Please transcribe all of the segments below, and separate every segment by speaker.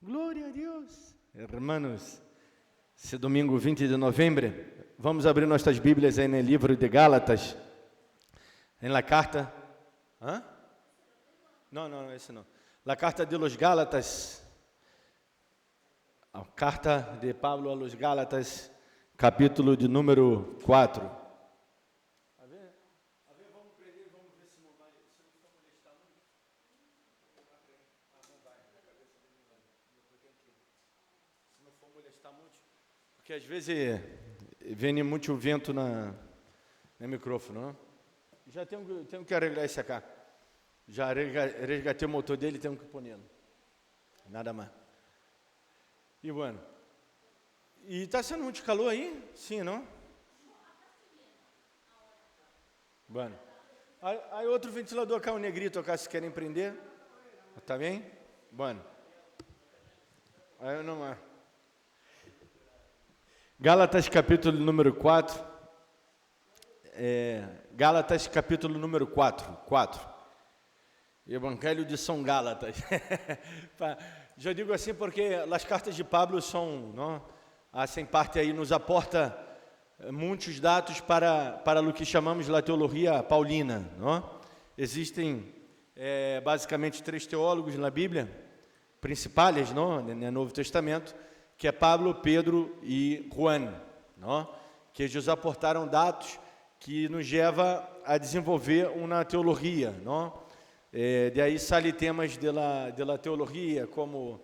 Speaker 1: Glória a Deus. Hermanos, esse domingo 20 de novembro, vamos abrir nossas Bíblias aí no livro de Gálatas, em la carta, Não, esse não. La carta de los Gálatas, a carta de Pablo a los Gálatas, capítulo de número 4. Porque às vezes vem muito vento no microfone, não? Já tenho que arreglar esse aqui. Já resgatei o motor dele, tenho que pôr nele. Nada mais. E bueno. E está sendo muito calor aí? Sim, não? Bueno. Aí outro ventilador cá, o negrito cá, se querem prender. Tá bem? Bueno. Aí eu não... Gálatas capítulo número 4, Gálatas capítulo número 4, Evangelho de São Gálatas. Já digo assim porque as cartas de Pablo são, não, assim parte aí nos aporta muitos dados para o que chamamos de teologia paulina, não? Existem basicamente 3 teólogos na Bíblia, principais, não, no Novo Testamento, que é Pablo, Pedro e Juan, não? Que eles aportaram dados que nos leva a desenvolver uma teologia, não? De aí saem temas da teologia, como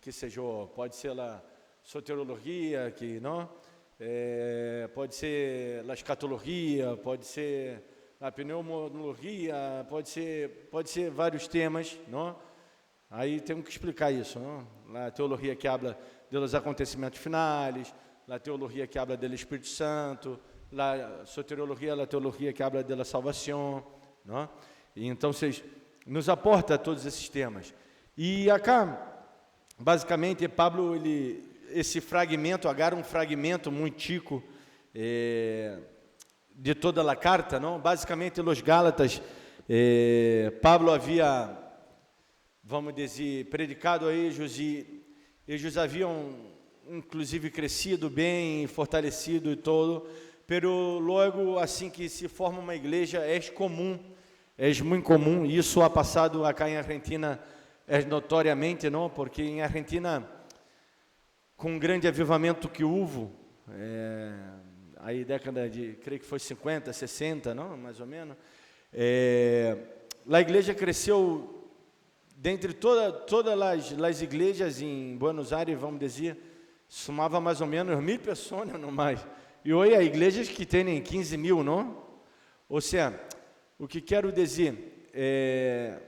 Speaker 1: que seja, pode ser a soteriologia, que não, pode ser a escatologia, pode ser a pneumologia, pode ser vários temas, não? Aí temos que explicar isso, não? A teologia que habla dos acontecimentos finais, a teologia que habla do Espírito Santo, a soteriologia, a teologia que habla da salvação, não? E então vocês nos aporta todos esses temas. E acá, basicamente, Pablo, esse fragmento, agarra um fragmento muito chico de toda a carta, não? Basicamente, os Gálatas, Pablo havia, vamos dizer, predicado a eles haviam, inclusive, crescido bem, fortalecido e todo, pero logo, assim que se forma uma igreja, é muito comum, isso ha passado acá em Argentina, notoriamente, não, porque em Argentina, com um grande avivamento que houve, aí década de, creio que foi 50, 60, não, mais ou menos, a igreja cresceu. Dentre todas as igrejas em Buenos Aires, vamos dizer, somava mais ou menos 1.000 pessoas, não mais. E hoje há igrejas que têm 15 mil, não? Ou seja, o que quero dizer é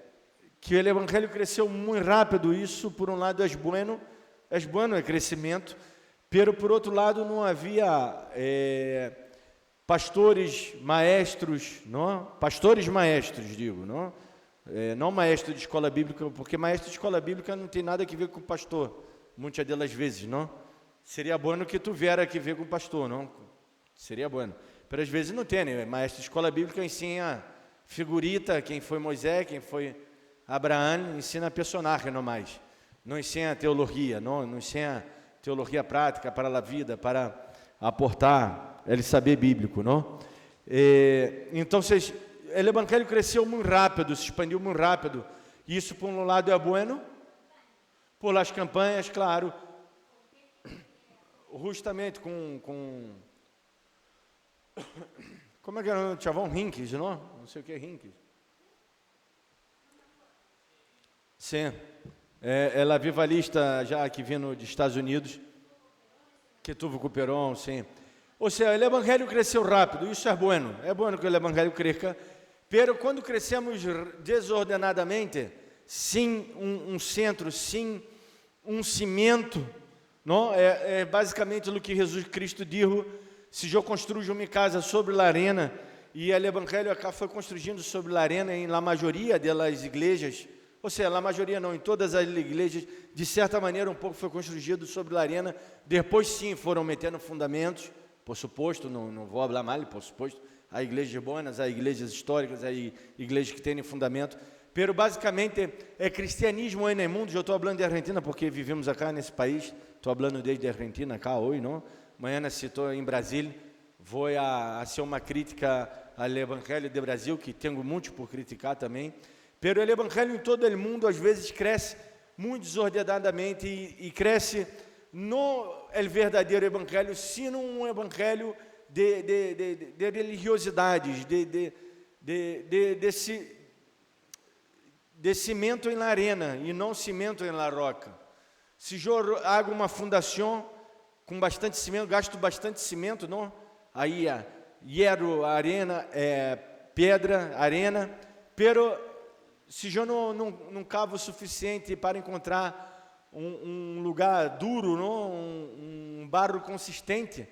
Speaker 1: que o evangelho cresceu muito rápido. Isso, por um lado, é bueno o crescimento, pero por outro lado, não havia pastores maestros, não? Pastores maestros, digo, não? Não maestro de escola bíblica, porque maestro de escola bíblica não tem nada a ver com o pastor, muitas delas vezes, não? Seria bueno que tu viera que ver com o pastor, não? Seria bueno. Pero às vezes não tem, né? Maestro de escola bíblica ensina figurita, quem foi Moisés, quem foi Abraão, ensina personagem, não mais. Não ensina teologia, não ensina teologia prática para a vida, para aportar ele saber bíblico, não? Então, vocês... O evangelho cresceu muito rápido, se expandiu muito rápido. Isso, por um lado, é bueno. Por as campanhas, claro. Justamente com como é que era o chavão? Hinkes, não? Não sei o que é Hinkes. Sim. Ela vivalista já que vindo dos Estados Unidos. Que tuvo com o Perón, sim. Ou seja, o evangelho cresceu rápido. Isso é bueno. É bueno que o evangelho cresça. Pero quando crescemos desordenadamente, sem um centro, sem um cimento, não? Basicamente o que Jesus Cristo disse: se eu construo uma casa sobre a arena, e o evangelho acá foi construindo sobre a arena em la maioria das igrejas, ou seja, na maioria não, em todas as igrejas, de certa maneira um pouco foi construído sobre a arena, depois sim foram metendo fundamentos, por suposto, não vou falar mal, por suposto. Há igrejas boas, há igrejas históricas, há igrejas que têm fundamento, pero basicamente é cristianismo en el mundo. Eu estou falando de Argentina porque vivemos acá nesse país. Estou falando desde a Argentina acá hoje, não? Amanhã se estou em Brasília, vou a ser uma crítica ao Evangelho de Brasil, que tenho muito por criticar também. Pero o Evangelho em todo o mundo às vezes cresce muito desordenadamente e cresce no el verdadeiro Evangelho, sino um Evangelho de religiosidades, de cimento em la arena e não cimento em la roca. Se eu hago uma fundação com bastante cimento, gasto bastante cimento, não? Aí hierro, arena, pedra, arena, pero se eu não cavo o suficiente para encontrar um lugar duro, não? Um barro consistente,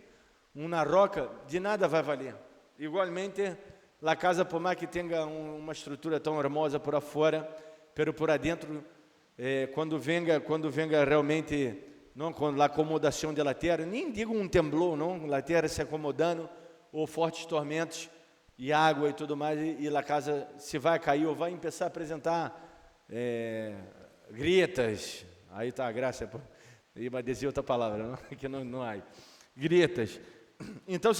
Speaker 1: uma roca, de nada vai valer. Igualmente, a casa, por mais que tenha uma estrutura tão hermosa por afora, pero por adentro, quando venga realmente, não, com a acomodação da terra, nem digo um temblor, não, a terra se acomodando, ou fortes tormentos, e água e tudo mais, e a casa se vai cair ou vai começar a apresentar grietas. Aí está a graça, ia dizer outra palavra, não? Que não há. Grietas. Então,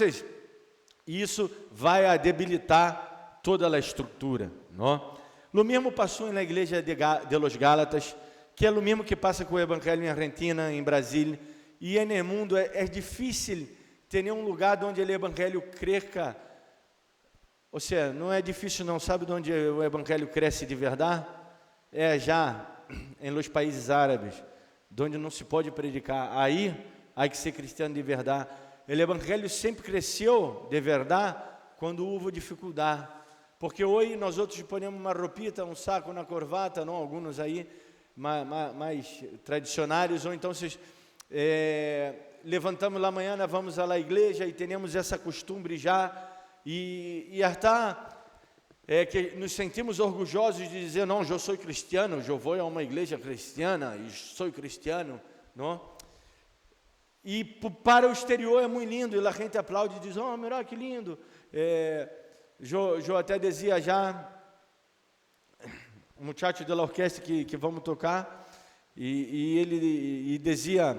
Speaker 1: isso vai debilitar toda a estrutura, não? O mesmo passou na igreja de los Gálatas, que é o mesmo que passa com o Evangelho em Argentina, em Brasília, e no mundo é difícil ter um lugar onde o Evangelho cresça. Ou seja, não é difícil não, sabe de onde o Evangelho cresce de verdade? É já em los países árabes, onde não se pode predicar. Aí há que ser cristiano de verdade. O Evangelho sempre cresceu de verdade quando houve dificuldade. Porque hoje nós outros ponemos uma roupita, um saco na corbata, não? Alguns aí mais tradicionais, ou então levantamos lá amanhã, vamos à igreja e temos essa costume já, e até que nos sentimos orgulhosos de dizer, não, eu sou cristiano, eu vou a uma igreja cristiana e sou cristiano, não? E para o exterior é muito lindo, e a gente aplaude e diz, oh, melhor que lindo. Eu até dizia já, um muchacho da orquestra que vamos tocar, e ele dizia,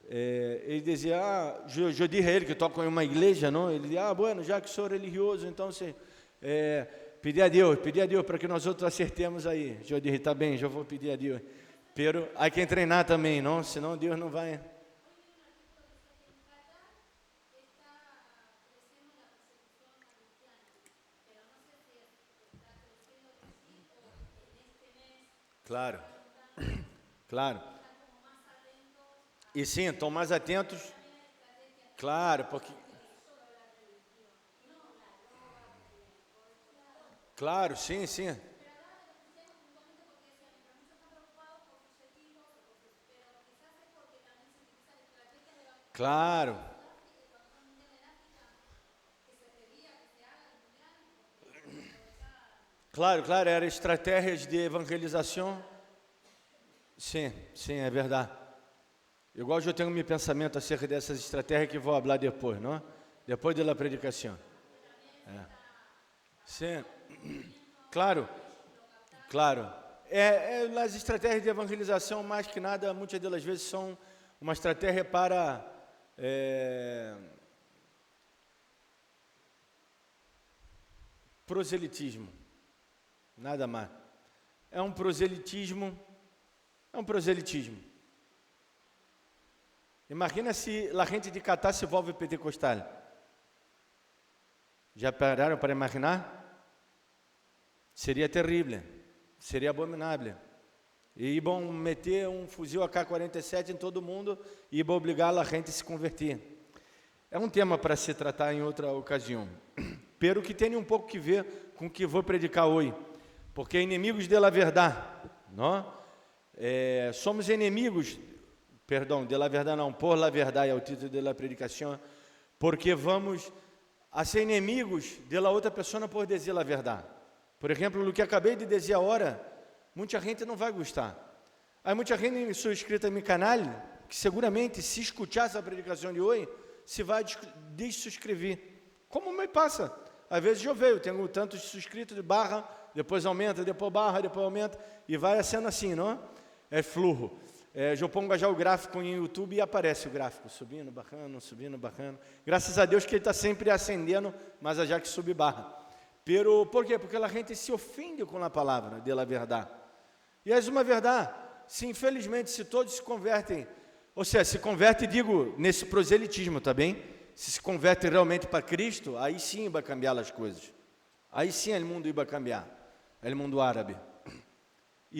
Speaker 1: eu disse a ele que toca em uma igreja, não? Ele dizia, bueno, já que sou religioso, então pedir a Deus para que nós outros acertemos aí. Eu disse, tá bem, eu vou pedir a Deus. Pero há que treinar também, não? Senão Deus não vai. Claro, claro. E sim, estão mais atentos. Claro, porque... Claro, sim, sim. Claro. Claro, era estratégias de evangelização. Sim, é verdade. Igual eu tenho meu pensamento acerca dessas estratégias que vou falar depois, não? Depois da predicação. Sim, claro. As estratégias de evangelização, mais que nada, muitas delas vezes são uma estratégia para proselitismo, nada mais. É um proselitismo. Imagina se a gente de Catar se volve pentecostal. Já pararam para imaginar? Seria terrível, seria abominável. E iam meter um fuzil AK-47 em todo mundo e iam obrigar a gente a se converter. É um tema para se tratar em outra ocasião. Pero que tem um pouco que ver com o que vou predicar hoje. Porque inimigos da verdade, não? Somos inimigos, de la verdade não, por la verdade é o título da predicação, porque vamos a ser inimigos de la outra pessoa por dizer a verdade. Por exemplo, o que acabei de dizer agora, muita gente não vai gostar. Há muita gente inscrita no meu canal, que seguramente, se escutar essa predicação de hoje, se vai desinscrever. Como me passa? Às vezes eu vejo, tenho tantos inscritos de barra, depois aumenta, depois barra, depois aumenta, e vai sendo assim, não? É fluxo. Eu pongo já o gráfico em YouTube e aparece o gráfico, subindo, bacana. Graças a Deus que ele está sempre ascendendo, mas já que sube barra. ¿Por quê? Porque a gente se ofende com a palavra de la verdade. E é uma verdade. Se infelizmente, se todos se convertem, ou seja, se converte, digo, nesse proselitismo, tá bem? Se converte realmente para Cristo, aí sim vai cambiar as coisas. Aí sim o mundo vai cambiar. O mundo árabe.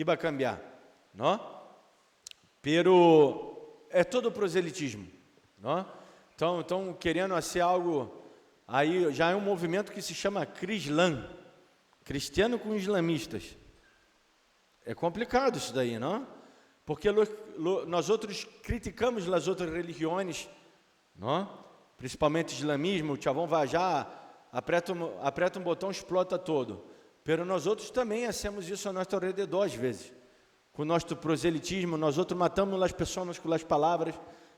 Speaker 1: Vai cambiar, não? Pero é todo proselitismo, não? Então querendo ser algo, aí já é um movimento que se chama Crislã, cristiano com islamistas. É complicado isso daí, não? Porque nós outros criticamos as outras religiões, não? Principalmente o islamismo, o chavão vai já, aperta um botão, explota todo. Pero nós outros também hacemos isso ao nosso redor às vezes. Com o nosso proselitismo, nós outros matamos as pessoas com as palavras.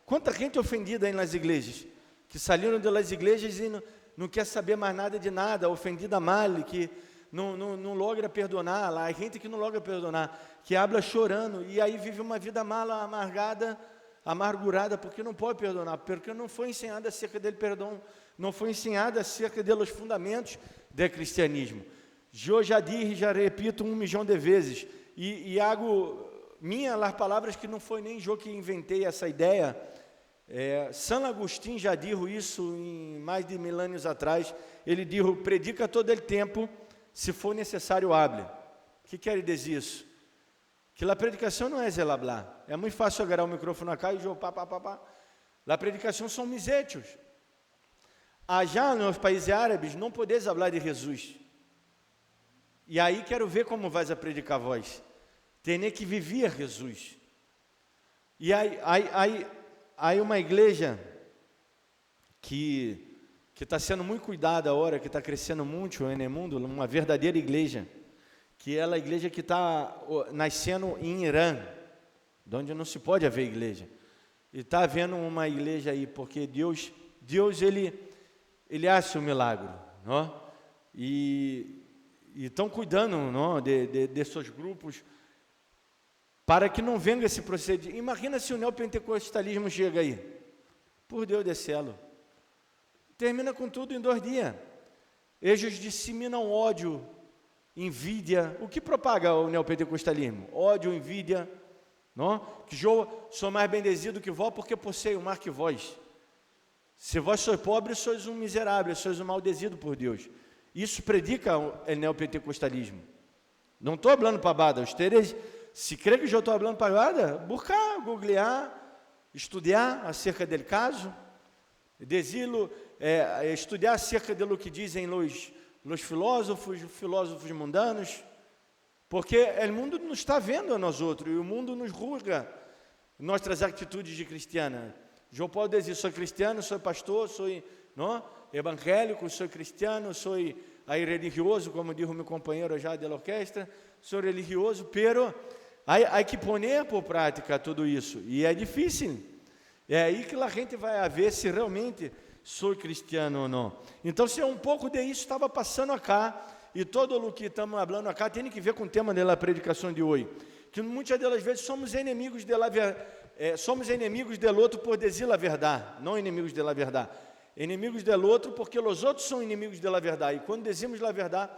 Speaker 1: Quanta gente ofendida aí nas igrejas, que saíram das igrejas e não quer saber mais nada de nada, ofendida mal, que não logra perdonar, lá, a gente que não logra perdonar, que habla chorando, e aí vive uma vida mala, amargurada, porque não pode perdonar, porque não foi ensinado acerca dele perdão, não foi ensinado acerca dos fundamentos do cristianismo. Eu já disse, já repito 1 milhão de vezes, e hago as palavras que não foi nem eu que inventei essa ideia. San Agustín já disse isso em mais de 1000 anos atrás. Ele disse: predica todo o tempo, se for necessário, hable. O que quer dizer isso? Que a predicação não é zelablar. É muito fácil agarrar o microfone cá e eu pá. A predicação são misétios. Já nos países árabes não podes falar de Jesus. E aí quero ver como vais a predicar vós. Tem que viver Jesus. E aí uma igreja que está sendo muito cuidada agora, que está crescendo muito no mundo, uma verdadeira igreja, que é a igreja que está nascendo em Irã, onde não se pode haver igreja. E está havendo uma igreja aí, porque Deus ele hace um milagre, não? E estão cuidando, não, de seus grupos, para que não venha esse procedimento. Imagina se o neopentecostalismo chega aí, por Deus do céu, termina com tudo em 2 dias. Eles disseminam ódio, invídia. O que propaga o neopentecostalismo? Ódio, invídia, não? Que eu sou mais bendezido que vós, porque possuo mais que vós. Se vós sois pobres, sois um miserável, sois um maldezido por Deus. Isso predica o neopentecostalismo. Não estou falando pavada. Ustedes, se crê que eu estou falando pavada, buscar, googlear, estudar acerca do caso, estudar acerca do que dizem os filósofos mundanos, porque o mundo nos está vendo a nós outros, e o mundo nos julga nossas atitudes de cristiana. Eu posso dizer, sou cristiano, sou pastor, sou evangélico, sou cristiano, sou religioso, como diz o meu companheiro já da orquestra, sou religioso, pero há que pôr por prática tudo isso, e é difícil. É aí que a gente vai ver se realmente sou cristiano ou não. Então, se um pouco de isso estava passando acá, e todo o que estamos falando acá tem que ver com o tema da predicação de hoje, que muitas das vezes somos inimigos somos inimigos do outro por dizer a verdade, não inimigos da verdade. Inimigos do outro porque os outros são inimigos da verdade. E quando dizemos a verdade,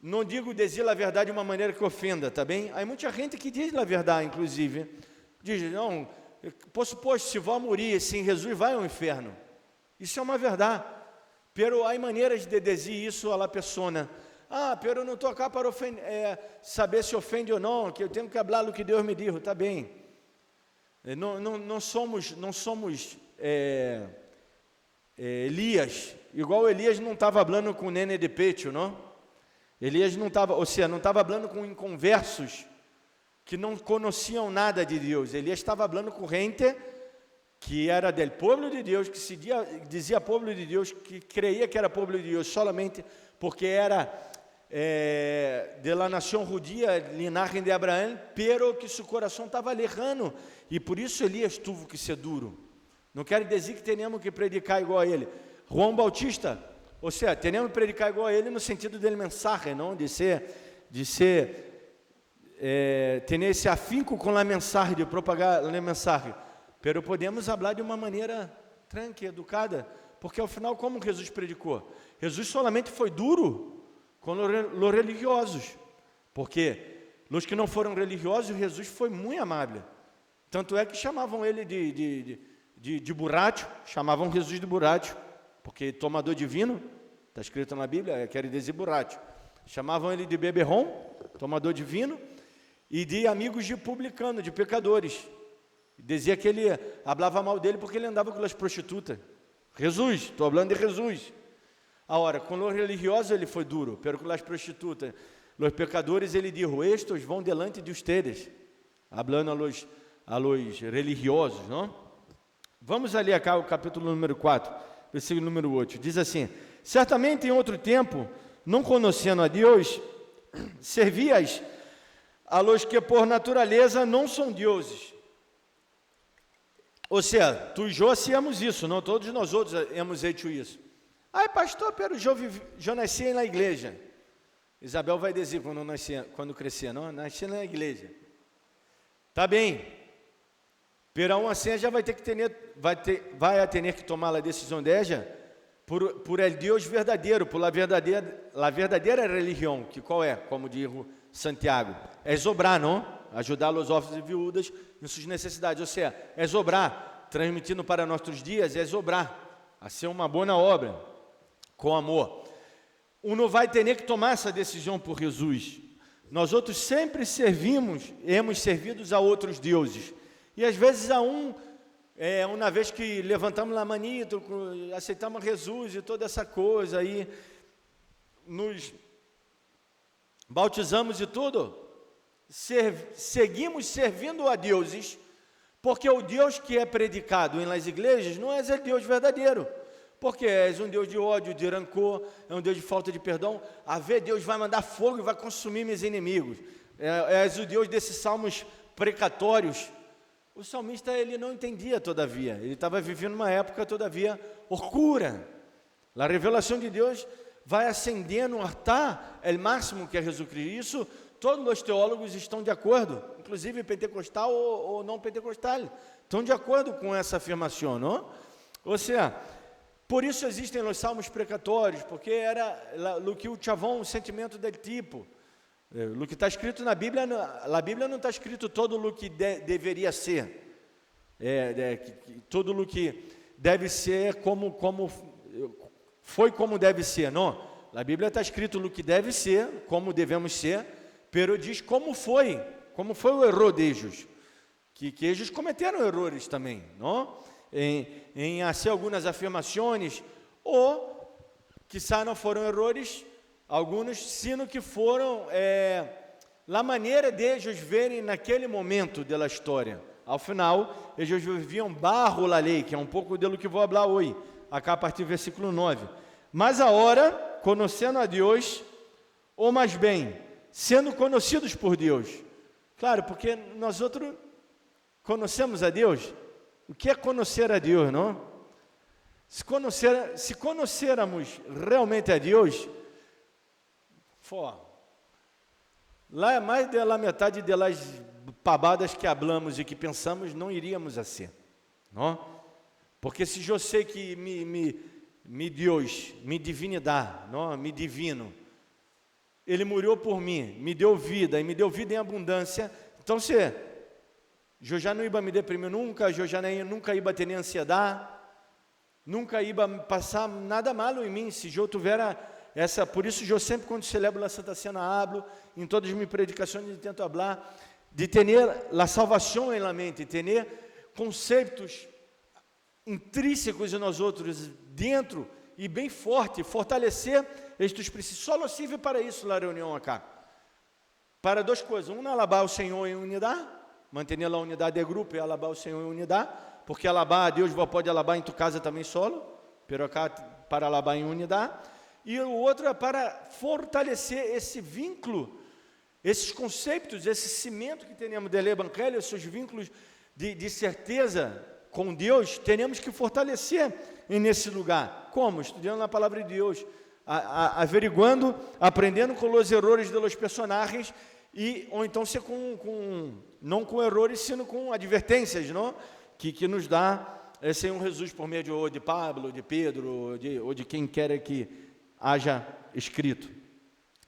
Speaker 1: não digo dizer a verdade de uma maneira que ofenda, tá bem? Há muita gente que diz a verdade, inclusive. Diz, não, pois se vou morrer sem Jesus, vai ao inferno. Isso é uma verdade. Pero há maneiras de dizer isso à pessoa. Pero eu não estou cá para saber se ofende ou não, que eu tenho que falar o que Deus me diz, tá bem. Não somos Elias, igual Elias não estava falando com o nene de pecho, não? Elias não estava, não estava falando com inconversos que não conheciam nada de Deus. Elias estava falando com gente que era del povo de Deus, que se dizia povo de Deus, que creia que era povo de Deus solamente porque era de la nação judia, linhagem de Abraão, pero que seu coração estava lejano, e por isso Elias teve que ser duro. Não quer dizer que tenhamos que predicar igual a ele. João Bautista, temos que predicar igual a ele no sentido da mensagem, não de ser de ser, ter esse afinco com a mensagem, de propagar a mensagem, pero podemos falar de uma maneira tranquila, educada, porque ao final como Jesus predicou? Jesus solamente foi duro com os religiosos, porque os que não foram religiosos, Jesus foi muito amável, tanto é que chamavam ele de borracho, chamavam Jesus de borracho, porque tomador de vinho, está escrito na Bíblia, quer dizer borracho, chamavam ele de beberrão, tomador de vinho, e de amigos de publicano, de pecadores, dizia que ele falava mal dele porque ele andava com as prostitutas. Jesus, estou falando de Jesus. Agora, com os religiosos ele foi duro, pero com as prostitutas, os pecadores ele dijo, estes vão delante de ustedes, hablando a los religiosos, não? Vamos ali acá o capítulo número 4, versículo número 8, diz assim, certamente em outro tempo, não conhecendo a Deus, servias a los que por natureza não são deuses. Ou seja, tu e eu hacíamos isso, não? Todos nós outros hemos hecho isso. Ai, pastor, pero eu nasci na igreja. Isabel vai dizer quando crescer, não? Nasci na igreja. Tá bem. Pero aún assim já vai ter que tomar a decisão dela por el Deus verdadeiro, por la verdadeira religião, que qual é? Como diz Santiago, é obrar, não? Ajudar os órfãos e viúvas em suas necessidades, ou seja, é obrar, transmitindo para nossos dias, é obrar, a ser uma boa obra, com amor. Não vai ter que tomar essa decisão por Jesus. Nós outros sempre hemos servido a outros deuses, e às vezes uma vez que levantamos a manito, aceitamos Jesus e toda essa coisa, aí nos bautizamos e tudo, seguimos servindo a deuses, porque o Deus que é predicado nas igrejas não é o Deus verdadeiro, porque é um Deus de ódio, de rancor, é um Deus de falta de perdão. A ver, Deus vai mandar fogo e vai consumir meus inimigos. É o Deus desses salmos precatórios. O salmista ele não entendia, todavia, ele estava vivendo uma época, todavia, oscura. A revelação de Deus vai ascendendo até o máximo que é Jesus Cristo. Isso todos os teólogos estão de acordo, inclusive pentecostal ou não pentecostal, estão de acordo com essa afirmação, não? Ou seja, por isso existem os salmos precatórios, porque era o que o chavão, o sentimento del tipo. O que está escrito na Bíblia, a Bíblia não está escrito todo o que deveria ser, todo o que deve ser como foi como deve ser, não? A Bíblia está escrito o que deve ser, como devemos ser, pero diz como foi o erro deles, que eles cometeram erros também, não? Em fazer algumas afirmações, ou quizá não foram erros, alguns, sino que foram a maneira de eles verem naquele momento da história. Ao final, eles viviam barro la lei, que é um pouco do que vou falar hoje, acá a partir do versículo 9. Mas agora, conhecendo a Deus, ou mais bem, sendo conhecidos por Deus. Claro, porque nós outros conhecemos a Deus. O que é conhecer a Deus, não? Se conhecermos realmente a Deus, lá mais da metade das pabadas que hablamos e que pensamos, não iríamos a ser, não? Porque se eu sei que me Deus, me divinidade, não? Me divino, Ele morreu por mim, me deu vida, e me deu vida em abundância, então se eu já não ia me deprimir nunca, eu já nunca ia ter nem ansiedade, nunca ia passar nada malo em mim, se eu tivesse essa, por isso eu sempre quando celebro a Santa Cena hablo, em todas as minhas predicações eu tento falar, de ter a salvação em la mente, ter conceitos intrínsecos em nós outros, dentro e bem forte, fortalecer estes princípios. Só serve para isso a reunião acá, para duas coisas, uma, alabar o Senhor em unidade, manter a unidade de grupo e alabar o Senhor em unidade, porque alabar a Deus pode alabar em tua casa também solo, pero acá para alabar em unidade, e o outro é para fortalecer esse vínculo, esses conceitos, esse cimento que temos do Evangelho, esses vínculos de certeza com Deus, temos que fortalecer nesse lugar. Como? Estudando a palavra de Deus, averiguando, aprendendo com os erros dos personagens, ou então ser não com erros, sino com advertências, não? Que nos dá Senhor Jesus por meio de Pablo, de Pedro, ou de quem quer que haja escrito.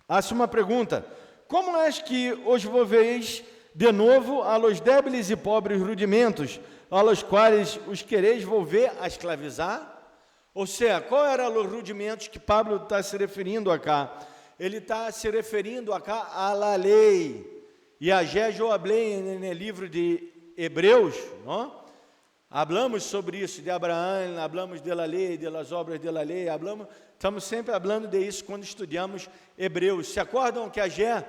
Speaker 1: Há-se uma pergunta: como é que os volvereis de novo a los débiles e pobres rudimentos, a los quais os quereis volver a escravizar? Ou seja, qual eram os rudimentos que Pablo está se referindo acá? Ele está se referindo acá à lei. E a já eu falei no livro de Hebreus, não? Hablamos sobre isso, de Abraão, hablamos da lei, das obras da lei, estamos sempre falando de isso quando estudamos Hebreus. Se acordam que a Gé,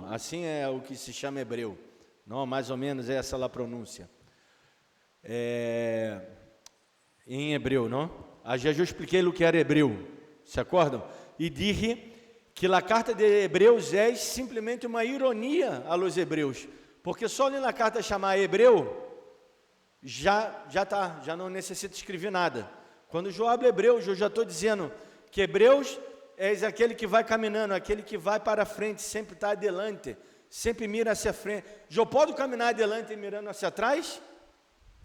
Speaker 1: assim é o que se chama hebreu, não, mais ou menos essa é a pronúncia, em hebreu, não? A Gé eu expliquei o que era hebreu, se acordam? E disse que a carta de Hebreus é simplesmente uma ironia a los hebreus, porque só na carta chamar hebreu, já não necessita escrever nada. Quando eu hablo hebreus, eu já estou dizendo que hebreus é aquele que vai caminhando, aquele que vai para frente, sempre está adelante, sempre mira hacia frente. Eu posso caminhar adelante mirando hacia trás?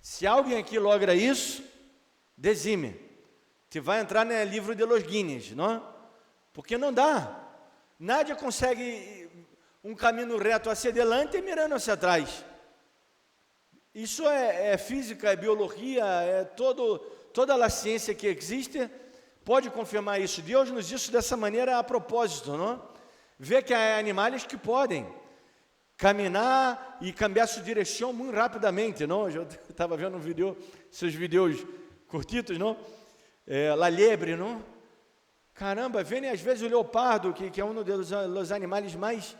Speaker 1: Se alguém aqui logra isso, dizime, te vai entrar no livro de los Guinness, não? Porque não dá. Nadie consegue um caminho reto hacia adelante e mirando hacia trás. Isso é física, é biologia, é toda a ciência que existe pode confirmar isso. Deus nos disse dessa maneira a propósito, não? Vê que há animais que podem caminhar e cambiar sua direção muito rapidamente, não? Eu estava vendo um vídeo, seus vídeos curtidos, não? La liebre, não? Caramba, vem às vezes o leopardo, que é um dos animais mais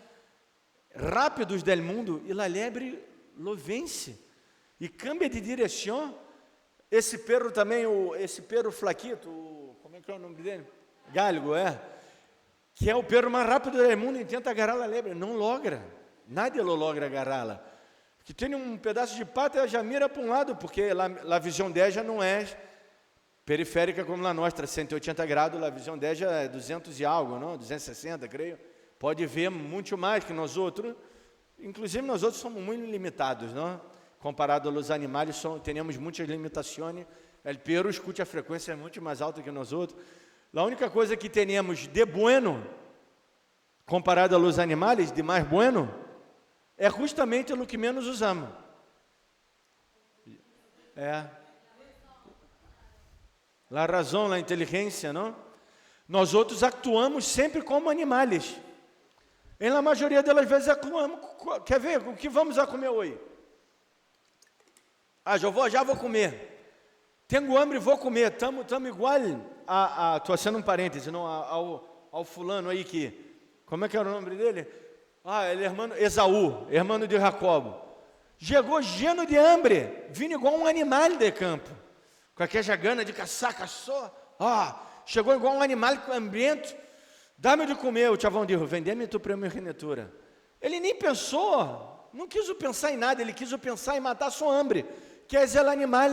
Speaker 1: rápidos do mundo, e a lebre lo vence, e cambia de direção. Esse perro também, esse perro flaquito, como é que é o nome dele? Galgo, que é o perro mais rápido do mundo, e tenta agarrar a lebre, não logra, nadie lo logra agarrá-la, que tem um pedaço de pata, ela já mira para um lado, porque a visão dela já não é periférica como a nossa, 180 graus, a visão dela já é 200 e algo, não? 260, creio. Pode ver muito mais que nós outros. Inclusive, nós outros somos muito limitados, não? Comparado aos animais, temos muitas limitações. O perro escute a frequência muito mais alta que nós outros. A única coisa que temos de bueno, comparado aos animais, de mais bueno, é justamente o que menos usamos. A razão, a inteligência, não? Nós outros actuamos sempre como animais. Em la maioria das vezes actuamos. Quer ver o que vamos a comer hoje? Já vou comer. Tenho hambre, vou comer. Estamos igual estou fazendo um parêntese, não? Ao fulano aí que, como é que era o nome dele? Ele é irmão Esaú, irmão de Jacobo. Chegou lleno de hambre, vindo igual um animal de campo. Com aquela gana de caçar, caçou, chegou igual um animal hambriento, dá-me de comer. O chavão disse: vende-me tu primogenitura. Ele nem pensou, não quis pensar em nada, ele quis pensar em matar sua hambre, que é o animal.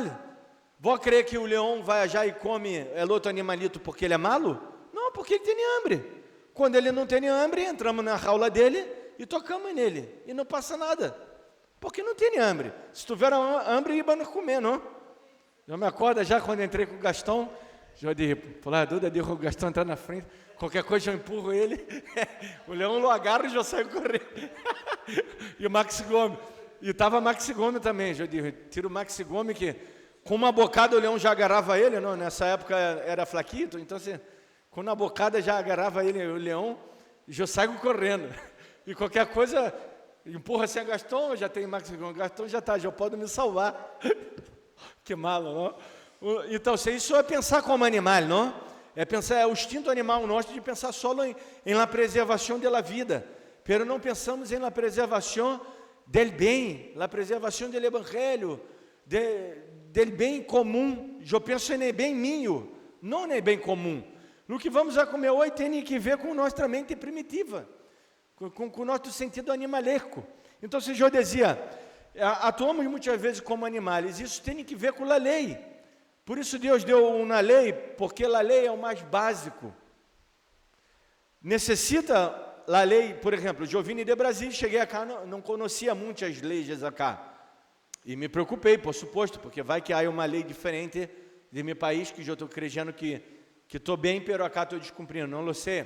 Speaker 1: Vou crer que o leão vai já e come outro animalito porque ele é malo? Não, porque ele tem hambre. Quando ele não tem hambre, entramos na jaula dele e tocamos nele, e não passa nada, porque não tem hambre. Se tiver hambre, ia não comer, não? Eu me acordo já quando entrei com o Gastão, já disse, Duda, o Gastão entrar na frente, qualquer coisa eu empurro ele, o leão lo agarra e já sai correndo. E o Maxi Gomes, e estava Maxi Gomes também, já disse, tira o Maxi Gomes, que com uma bocada o leão já agarrava ele, não? Nessa época era flaquito, então com uma bocada já agarrava ele, o leão, e já saio correndo. E qualquer coisa, empurra assim a Gastão, já tem Maxi Gomes, Gastão já pode me salvar. Que malo, não? Então, isso é pensar como animal, não? É o instinto animal nosso de pensar só em la preservação da vida, pero não pensamos em la preservação del bem, la preservação do evangelho, del bem comum. Eu penso em bem minho, não em bem comum. O que vamos a comer hoje tem que ver com nossa mente primitiva, com o nosso sentido animalesco. Então, se eu dizia, atuamos muitas vezes como animais. Isso tem que ver com a lei. Por isso Deus deu uma lei, porque a lei é o mais básico. Necessita a lei, por exemplo, eu vim de Brasília, cheguei cá, não conhecia muitas leis acá. E me preocupei, por suposto, porque vai que há uma lei diferente de meu país, que eu estou acreditando que estou bem, pero acá estou descumprindo. Não lo sei.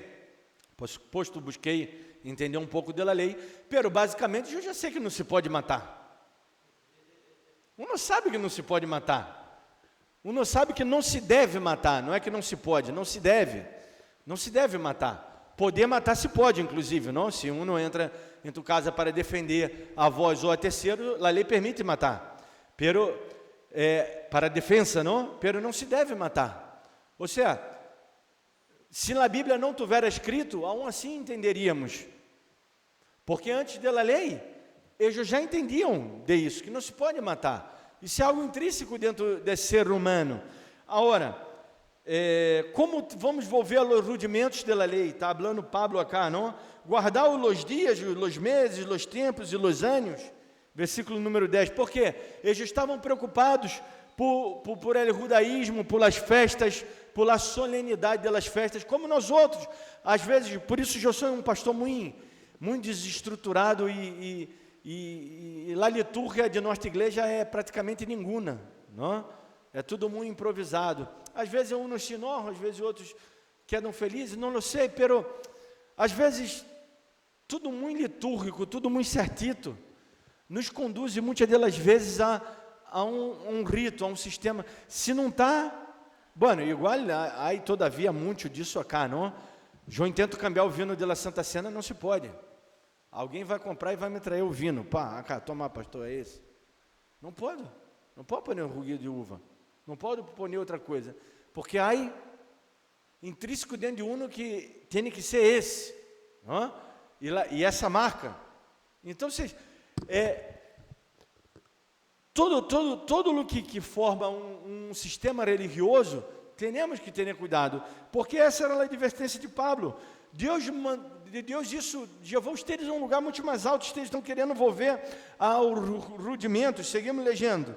Speaker 1: Por suposto, busquei entender um pouco da lei, pero basicamente eu já sei que não se pode matar. Uno sabe que não se pode matar. Uno sabe que não se deve matar. Não é que não se pode, não se deve. Não se deve matar. Poder matar se pode, inclusive, não? Se uno entra em tua casa para defender a voz ou a terceiro, a lei permite matar. Pero, para defesa, não? Pero não se deve matar. Ou seja, se na Bíblia não tiver escrito, aún assim entenderíamos. Porque antes da lei, eles já entendiam de isso, que não se pode matar. Isso é algo intrínseco dentro desse ser humano. Agora, como vamos volver aos rudimentos da lei? Está falando Pablo acá, não? Guardar os dias, os meses, os tempos e os anos. Versículo número 10. Por quê? Eles estavam preocupados por el judaísmo, pelas festas, pela solenidade das festas, como nós outros. Às vezes, por isso eu sou um pastor muito desestruturado e a liturgia de nossa igreja é praticamente nenhuma, não? É tudo muito improvisado. Às vezes uns se enoja, às vezes outros quedam felizes, não sei, pero às vezes tudo muito litúrgico, tudo muito certito, nos conduz muitas das vezes a um rito, a um sistema. Se não está, bueno, igual aí todavia muito disso acá, não? Eu tento cambiar o vinho da Santa Cena, não se pode. Alguém vai comprar e vai me trazer o vinho. Pá, cá, toma, pastor, é esse. Não pode pôr um ruguinho de uva. Não pode pôr outra coisa. Porque há intrínseco dentro de uno que tem que ser esse. Não? E essa marca. Então, todo o que forma um sistema religioso, temos que ter cuidado. Porque essa era a advertência de Pablo. Deus isso, já vou esteres em um lugar muito mais alto, eles estão querendo volver ao rudimento. Seguimos legendo.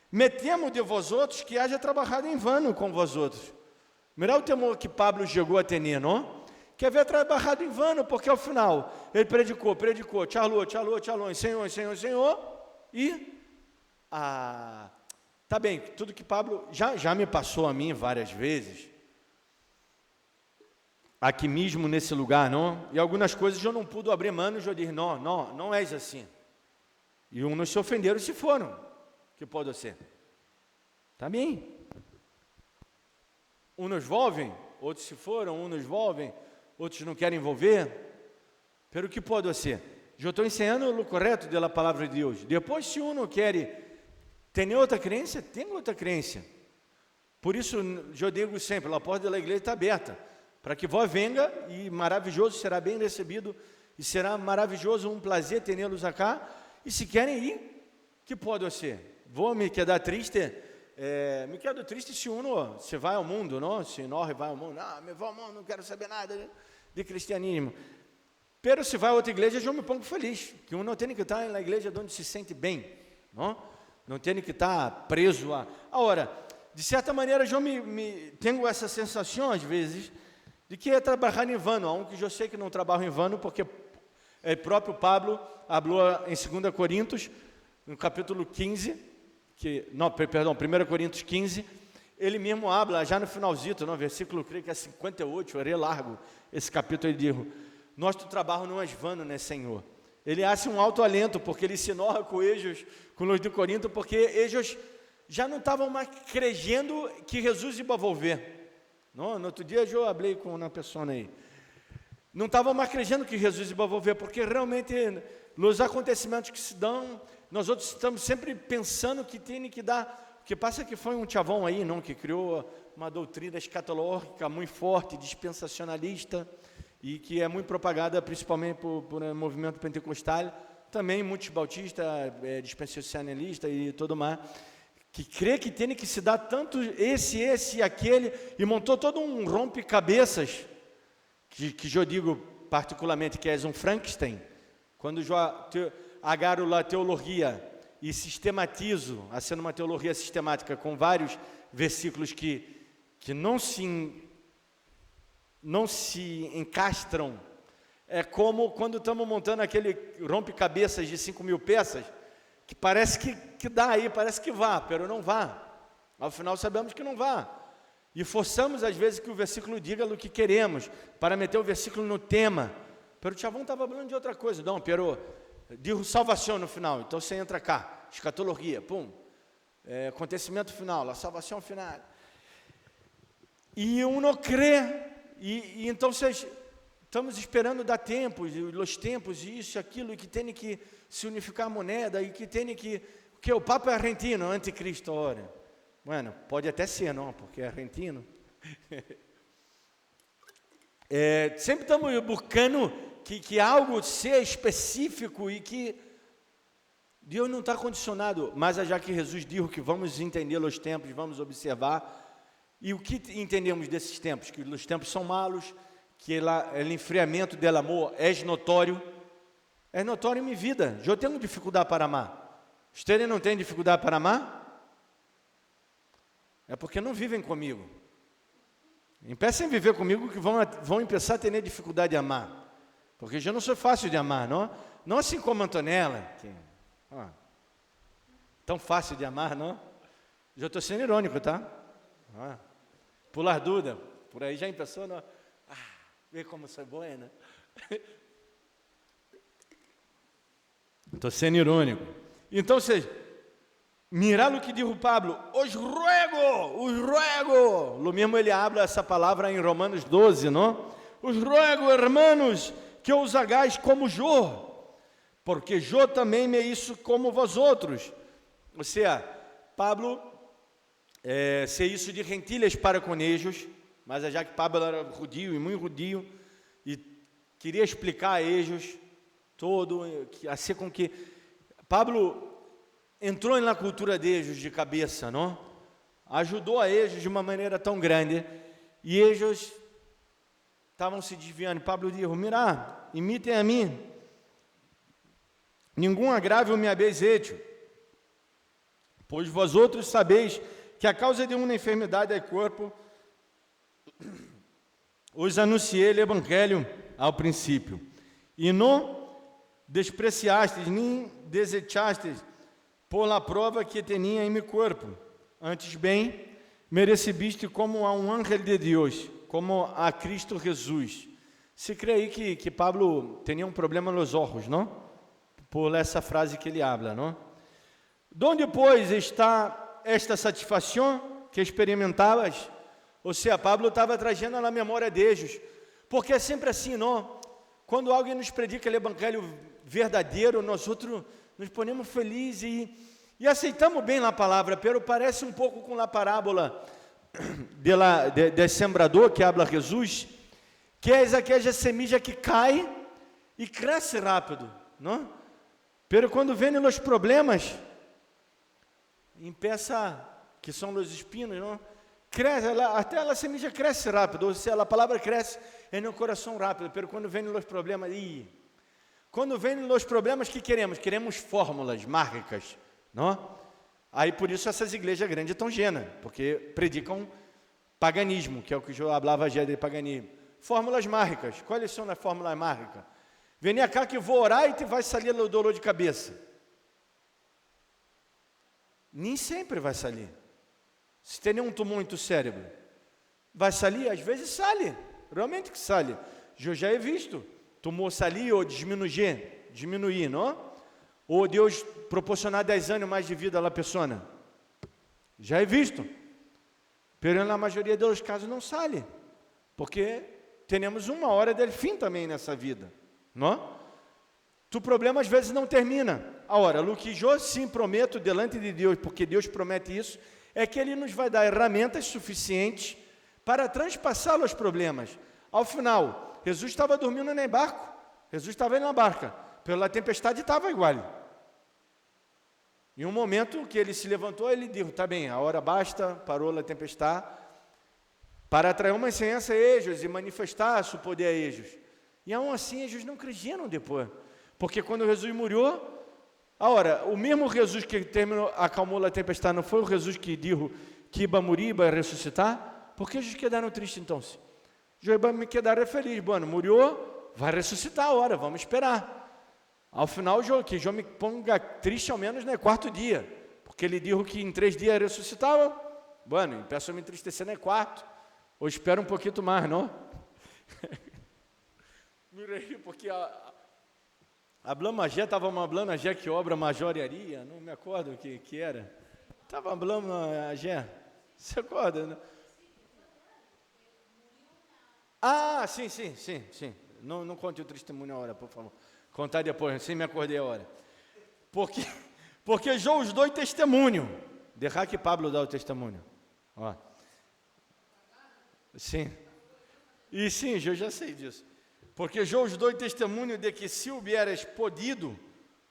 Speaker 1: Metemos de vós outros que haja trabalhado em vano com vós outros. Mirá o temor que Pablo chegou a ter, não? Que havia trabalhado em vano, porque ao final ele predicou, Senhor, e tá bem, tudo que Pablo já me passou a mim várias vezes, aqui mesmo nesse lugar, não? E algumas coisas eu não pude abrir mano, eu disse, não és assim. E uns se ofenderam e se foram. Que pode ser? Tá bem. Uns volvem, outros se foram, uns volvem, outros não querem envolver. Pero que pode ser? Eu estou ensinando o correto da palavra de Deus. Depois, se não quer ter outra crença, tem outra crença. Por isso, eu digo sempre, a porta da igreja está aberta, para que vós venga e maravilhoso, será bem recebido, e será maravilhoso, um prazer tê-los acá, e se querem ir, que pode ser? Vou me quedar triste, me quedo triste se vai ao mundo, não? Se nós vai ao mundo, me vou ao mundo, não quero saber nada de cristianismo. Pero se vai a outra igreja, eu me pongo feliz, que não tem que estar na igreja onde se sente bem, não tem que estar preso a... Agora, de certa maneira, eu tenho essa sensação, às vezes, de que é trabalhar em vano, aunque eu sei que não trabalho em vano, porque o próprio Pablo falou em 2 Coríntios, no capítulo 15, 1 Coríntios 15, ele mesmo habla, já no finalzinho, no versículo, creio que é 58, eu largo esse capítulo, ele diz, nosso trabalho não é vano, né, Senhor? Ele hace um alto alento, porque ele se enoja com eles, com os de Corinto, porque eles já não estavam mais crendo que Jesus ia volver. No outro dia eu falei com uma pessoa aí, não estavam mais crendo que Jesus ia volver, porque realmente os acontecimentos que se dão, nós outros estamos sempre pensando que tem que dar. O que passa é que foi um chavão aí, não, que criou uma doutrina escatológica muito forte, dispensacionalista, e que é muito propagada principalmente por um movimento pentecostal, também muitos bautistas, dispensacionalista e tudo mais, que crê que tem que se dar tanto esse e aquele, e montou todo um rompe-cabeças, que eu digo particularmente que é um Frankenstein, quando eu agarro a teologia e sistematizo, sendo uma teologia sistemática com vários versículos que não se encastram, é como quando estamos montando aquele rompe-cabeças de 5.000 peças, que parece que dá aí, parece que vá, pero não vá. Ao final sabemos que não vá. E forçamos às vezes que o versículo diga o que queremos, para meter o versículo no tema. Pero o Chavão estava falando de outra coisa. Não, pero digo salvação no final, então você entra cá, escatologia, pum. Acontecimento final, a salvação final. E uno crê, e então estamos esperando dar tempo, os tempos, isso, aquilo, e que tem que se unificar a moneda, e que tem que o Papa é argentino, anticristo, ora. Bueno, pode até ser, não, porque é argentino. Sempre estamos buscando que algo seja específico e que Deus não está condicionado, mas já que Jesus disse que vamos entender os tempos, vamos observar. E o que entendemos desses tempos? Que os tempos são malos, que o enfriamento do amor é notório em minha vida. Eu tenho dificuldade para amar. Vocês não têm dificuldade para amar? É porque não vivem comigo. Empecem a viver comigo que vão começar a ter dificuldade de amar. Porque eu não sou fácil de amar, não? Não assim como Antonella, que, tão fácil de amar, não? Já estou sendo irônico, tá? Pular Duda, por aí já pensou, não? Vê como sou boa, né? Estou sendo irônico. Então, mirar o que diz o Pablo, os ruego, lo mesmo ele habla essa palavra em Romanos 12, não? Os ruego, hermanos, que os hagais como eu, porque eu também me hizo como vosotros. Ou seja, Pablo se isso de gentiles para com eles, mas já que Pablo era judio e muito judio, e queria explicar a eles todo, assim com que Pablo entrou na cultura deles de cabeça, não? Ajudou a eles de uma maneira tão grande, e eles estavam se desviando. Pablo disse: mira, imitem a mim, nenhum agravio me habeis hecho, pois vós outros sabeis que a causa de uma enfermidade do corpo os anunciei o evangelho ao princípio, e não despreciastes, nem desechastes por la prova que tinha em meu corpo, antes bem, me recebiste como a um ángel de Deus, como a Cristo Jesus. Se crê aí que Pablo tinha um problema nos olhos, não? Por essa frase que ele habla, não? Donde, pois, está esta satisfação que experimentavas? Ou seja, Pablo estava trazendo na memória deles, porque é sempre assim, não? Quando alguém nos predica o evangelho verdadeiro, nós outros nos ponemos felizes e aceitamos bem a palavra, pero parece um pouco com a parábola de sembrador que habla Jesus, que é aquela semilla que cai e cresce rápido, não? Pero quando vêm os problemas, empieza, que são os espinos, não? Cresce, até a semilla cresce rápido, ou seja, a palavra cresce em um coração rápido, pero quando vêm os problemas, quando vêm os problemas, que queremos? Queremos fórmulas mágicas, não? Aí por isso essas igrejas grandes estão llenas, porque predicam paganismo, que é o que eu falava já de paganismo. Fórmulas mágicas, quais são as fórmulas mágicas? Vem cá que eu vou orar e te vai sair o dolor de cabeça. Nem sempre vai sair. Se tem um tumor em tu cérebro, vai sair? Às vezes sai, realmente que sai. Eu já he visto tumor sair ou diminuir, não? Ou Deus proporcionar 10 anos mais de vida à pessoa. Já he visto. Pero na maioria dos casos não sai, porque temos uma hora del fim também nessa vida, não? Tu problema às vezes não termina. Agora, o que eu sim prometo delante de Deus, porque Deus promete isso, é que Ele nos vai dar ferramentas suficientes para transpassar os problemas. Ao final, Jesus estava dormindo no barco, Jesus estava na barca, pela tempestade estava igual. Em um momento que ele se levantou, ele disse: tá bem, a hora basta, parou a tempestade, para atrair uma ensinança a eles e manifestar seu poder a eles. E aún assim, eles não cresceram depois, porque quando Jesus morreu, Agora, o mesmo Jesus que acalmou a tempestade, não foi o Jesus que disse que ia morrer e ia ressuscitar? Por que Jesus quedaram tristes então? Jesus me quedaram feliz, bueno, morreu, vai ressuscitar agora, vamos esperar. Ao final, que Jesus me ponga triste ao menos no quarto dia, porque ele disse que em 3 dias ressuscitava. Bueno, peço a me entristecer no quarto, ou espero um pouquinho mais, não? Porque a Blamagé estava falando a Gé que obra majoriaria, não me acordo o que era. Estava falando a Gé, você acorda, né? Ah, sim. Não conte o testemunho a hora, por favor. Contar depois, assim me acordei a hora. Porque eu os dou testemunho. Deixar que Pablo dá o testemunho. Ó. Sim. E sim, eu já sei disso. Porque eu os dou testemunho de que se hubieres podido,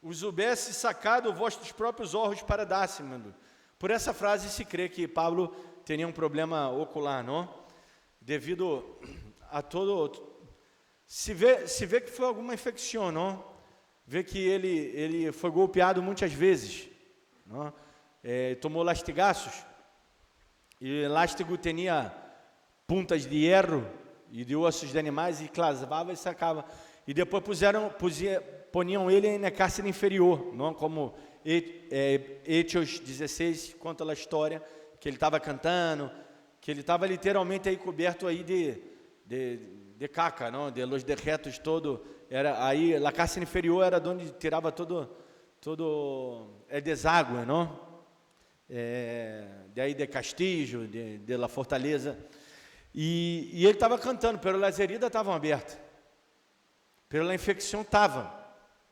Speaker 1: os houvesse sacado vossos próprios olhos para dar-se-me. Por essa frase se crê que Pablo tinha um problema ocular, não? Devido a todo... Se vê que foi alguma infecção, não? Vê que ele foi golpeado muitas vezes, não? Tomou lastigaços, e lástigo tinha pontas de hierro e de ossos de animais, e clavava e sacava. E depois poniam ele na cárcere inferior, não? Como Hechos 16 conta a história, que ele estava cantando, que ele estava literalmente aí coberto aí de caca, não? De los dejetos todo, era aí, a cárcere inferior era onde tirava todo deságue, não? De aí de Castillo, de la Fortaleza, e ele estava cantando, pelas heridas estavam abertas, pela infecção estava,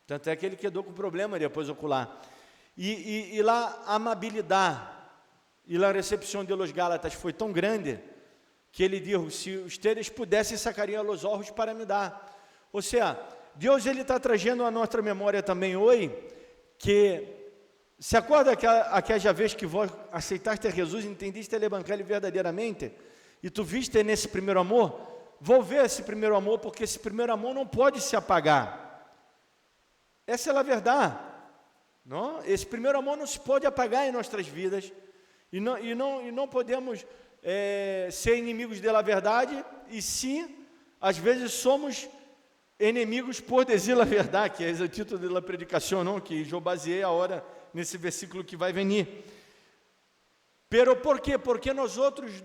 Speaker 1: tanto é que ele quedou com problema depois ocular, e lá a amabilidade e a recepção de los Gálatas foi tão grande, que ele disse, se ustedes pudessem, sacariam os olhos para me dar. Ou seja, Deus ele está trazendo a nossa memória também hoje, que se acorda aquela vez que vós aceitaste a Jesus, entendiste o evangelho verdadeiramente, e tu viste nesse primeiro amor, vou ver esse primeiro amor, porque esse primeiro amor não pode se apagar. Essa é a verdade, não? Esse primeiro amor não se pode apagar em nossas vidas, e não podemos ser inimigos da verdade, e sim, às vezes somos inimigos por dizer a verdade, que é o título da predicação, não? Que eu baseei a hora nesse versículo que vai vir. Pero por quê? Porque nós outros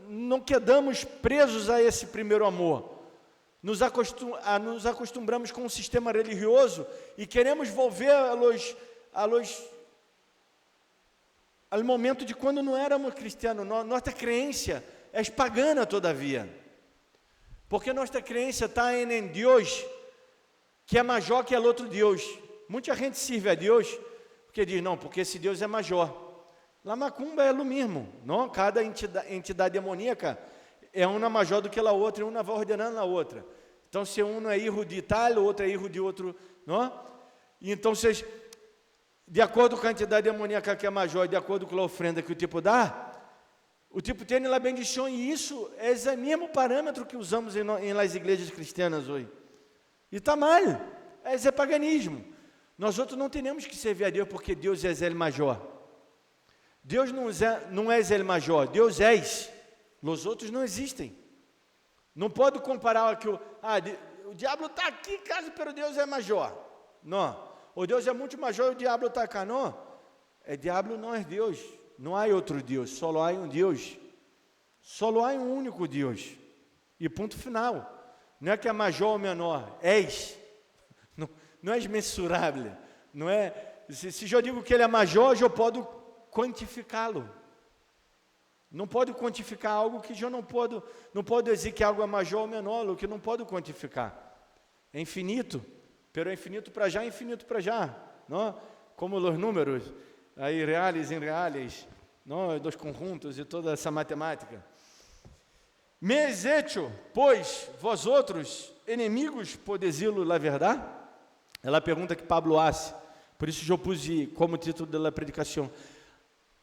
Speaker 1: não quedamos presos a esse primeiro amor. Nos acostumamos com um sistema religioso e queremos volver ao momento de quando não éramos cristianos. Nossa crença é pagana todavia. Porque nossa crença está em Deus, que é maior que o outro Deus. Muita gente serve a Deus, porque diz, não, porque esse Deus é maior. La macumba é o mesmo, não? Cada entidade demoníaca é uma maior do que a outra, e uma vai ordenando a outra. Então, se um é erro de tal, o outro é erro de outro, não? Então, de acordo com a entidade demoníaca que é maior, de acordo com a ofrenda que o tipo dá, o tipo tem a bendição, e isso é o mesmo parâmetro que usamos em las igrejas cristianas hoje. E está mal, é paganismo. Nós outros não temos que servir a Deus, porque Deus é o maior. Deus não é o maior, Deus é. Os outros não existem. Não pode comparar que o diabo está aqui, caso pelo Deus é maior. Não. O Deus é muito maior e o diabo está cá. Não. Diabo não é Deus. Não há outro Deus, só há um Deus. Só há um único Deus. E ponto final. Não é que é maior ou menor. Não é mensurável. Não é. Se eu digo que ele é maior, eu posso quantificá-lo. Não pode quantificar algo que eu não pode dizer que algo é maior ou menor, o que não pode quantificar. É infinito, pero é infinito para já, infinito para já, não? Como os números, aí reais em reais, não? Dos conjuntos e toda essa matemática. Mes hecho, pois, vós outros, inimigos, podeis ir la verdade? É a pergunta que Pablo faz, por isso eu pus como título da predicação.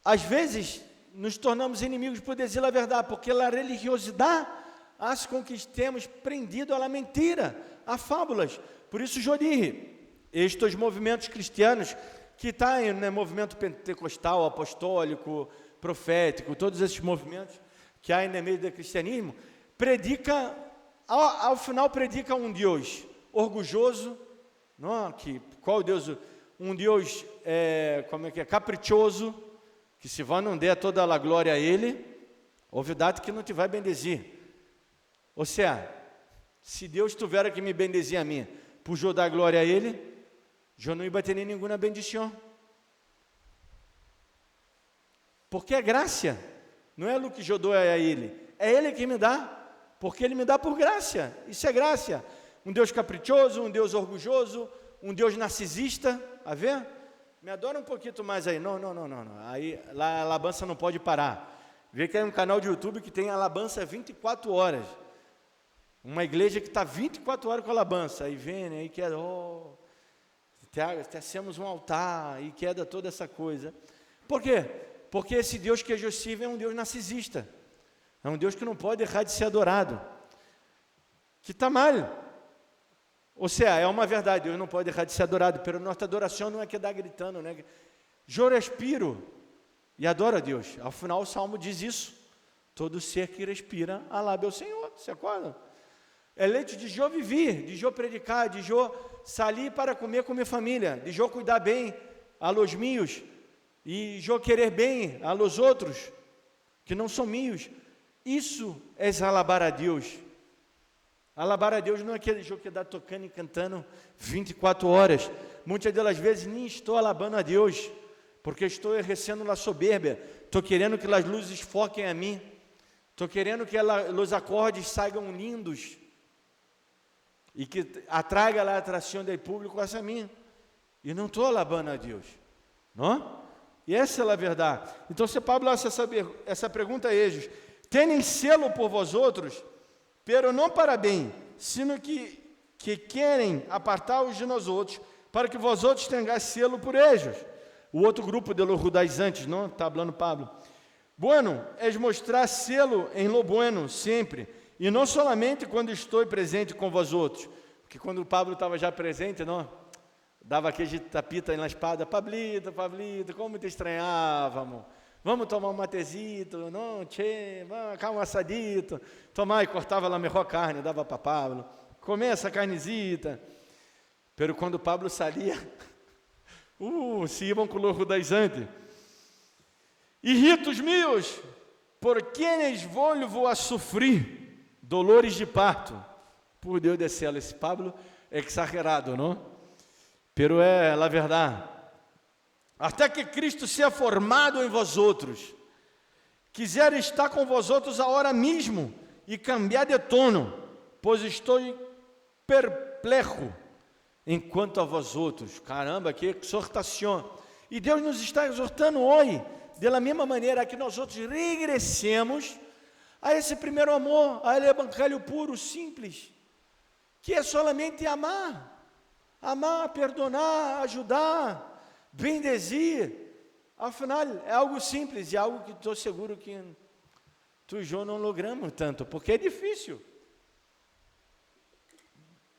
Speaker 1: Às vezes, nos tornamos inimigos por dizer a verdade, porque a religiosidade faz com que estemos prendidos à mentira, a fábulas. Por isso, eu disse, estes movimentos cristianos que está no movimento pentecostal, apostólico, profético, todos esses movimentos que há no meio do cristianismo, predica, ao final predica um Deus orgulhoso, não? Qual Deus? Um Deus, caprichoso, que se vá não der toda a glória a Ele, ouvidade que não te vai bendezir. Ou seja, se Deus tiver que me bendezir a mim, por eu dar glória a Ele, eu não ia ter nenhuma bendição. Porque é graça, não é o que eu dou a Ele, é Ele que me dá, porque Ele me dá por graça, isso é graça. Um Deus caprichoso, um Deus orgulhoso, um Deus narcisista, a ver? Me adora um pouquinho mais aí, não, aí lá a alabança não pode parar. Vê que é um canal de YouTube que tem alabança 24 horas, uma igreja que está 24 horas com alabança, aí vem, aí queda, tecemos um altar, e queda toda essa coisa. Por quê? Porque esse Deus que é justiça é um Deus narcisista, é um Deus que não pode deixar de ser adorado, que está mal. Ou seja, é uma verdade, Deus não pode deixar de ser adorado, mas nossa adoração não é quedar gritando, né? Eu respiro e adoro a Deus. Ao final o Salmo diz isso, todo ser que respira, alabe ao Senhor, se acorda? É leite de eu viver, de eu predicar, de eu sair para comer com minha família, de eu cuidar bem a los meus, e eu querer bem a los outros, que não são meus. Isso é alabar a Deus. Alabar a Deus não é aquele jogo que dá tocando e cantando 24 horas. Muitas das vezes nem estou alabando a Deus, porque estou exercendo a soberba. Estou querendo que as luzes foquem a mim. Estou querendo que os acordes saiam lindos e que atraga a atração do público a mim. E não estou alabando a Deus, não? E essa é a verdade. Então, se Pablo hace essa pergunta a eles: tenem selo por vós outros, pero não para bem, sino que querem apartar-os de nós outros, para que vós outros tenhais selo por eles. O outro grupo de los judaizantes, não? Está falando Pablo. Bueno, es mostrar selo em lo bueno, sempre, e não solamente quando estou presente com vós outros, porque quando o Pablo estava já presente, não? Dava aquele tapita na espada: Pablito, como te estranhávamos. Vamos tomar um matezito, não, tchê, vamos cá um assadito, tomar, e cortava a melhor carne, dava para Pablo, comer essa carnezita. Pero quando Pablo saía, se iam com o judaizante. Hijitos meus, por quienes vou a sofrer dolores de parto. Por Deus do céu, esse Pablo é exagerado, não? Pero é a verdade. Até que Cristo seja formado em vós outros, quiser estar com vós outros agora mesmo e cambiar de tono, pois estou perplexo enquanto a vós outros. Caramba, que exortação! E Deus nos está exortando hoje, da mesma maneira que nós outros regressemos a esse primeiro amor, a evangelho puro, simples, que é somente amar, perdonar, ajudar, bendezer. Afinal, é algo simples e algo que estou seguro que tu e eu não logramos tanto, porque é difícil.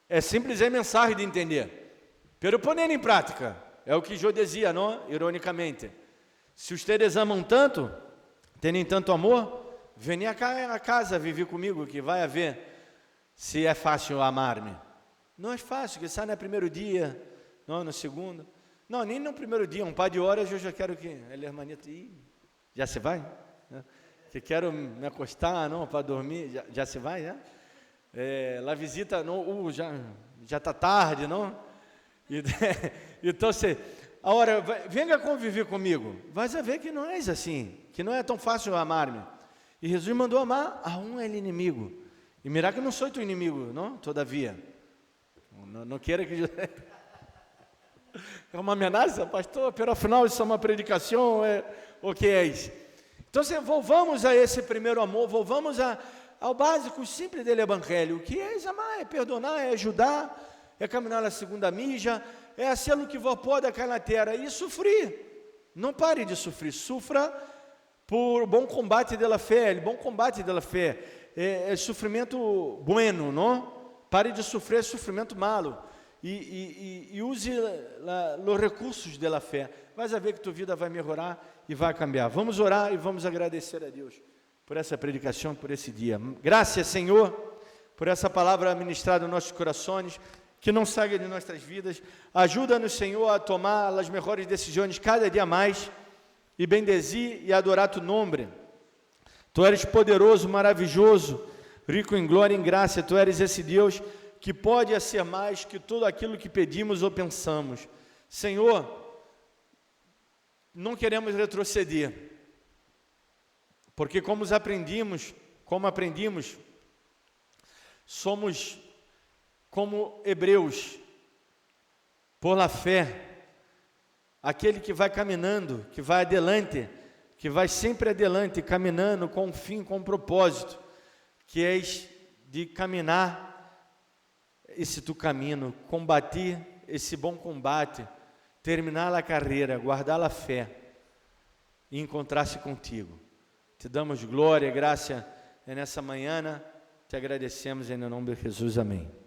Speaker 1: É simples, é mensagem de entender, pero poner em prática, é o que eu dizia, não? Ironicamente, se vocês amam tanto, têm tanto amor, venha cá na casa viver comigo, que vai ver se é fácil amar-me. Não é fácil, que sai no primeiro dia, não no segundo. Não, nem no primeiro dia, um par de horas eu já quero que ele, hermanito, já se vai? Que quero me acostar, não, para dormir, já se vai, já? La visita, não, já está tarde, não? Então, agora, venha conviver comigo, vais a ver que não é assim, que não é tão fácil amar-me. E Jesus mandou amar a um ele inimigo. E mirar que não sou teu inimigo, não? Todavia. Não queira que... É uma ameaça, pastor, pero afinal isso é uma predicação, o que é isso? Então, volvamos a esse primeiro amor, volvamos ao básico simples do evangelho, que é amar, é perdonar, é ajudar, é caminhar na segunda mija, é ser o que vos pode cair na terra e sofrer. Não pare de sofrer, sofra por bom combate da fé, bom combate da fé, é sofrimento bueno, não? Pare de sofrer sofrimento malo. e use os recursos da fé. Vai ver que tua vida vai melhorar e vai cambiar. Vamos orar e vamos agradecer a Deus por essa predicação, por esse dia. Graças, Senhor, por essa palavra ministrada nos nossos corações, que não saia de nossas vidas. Ajuda-nos, Senhor, a tomar as melhores decisões cada dia mais e bendezer e adorar tu nome. Tu eres poderoso, maravilhoso, rico em glória e em graça. Tu eres esse Deus que pode ser mais que tudo aquilo que pedimos ou pensamos. Senhor, não queremos retroceder, porque como aprendimos, somos como hebreus, por la fé, aquele que vai caminhando, que vai adelante, que vai sempre adelante, caminhando com um fim, com um propósito, que és de caminhar esse tu caminho, combater esse bom combate, terminar a carreira, guardar a fé e encontrar-se contigo. Te damos glória e graça nessa manhã, te agradecemos em nome de Jesus, amém.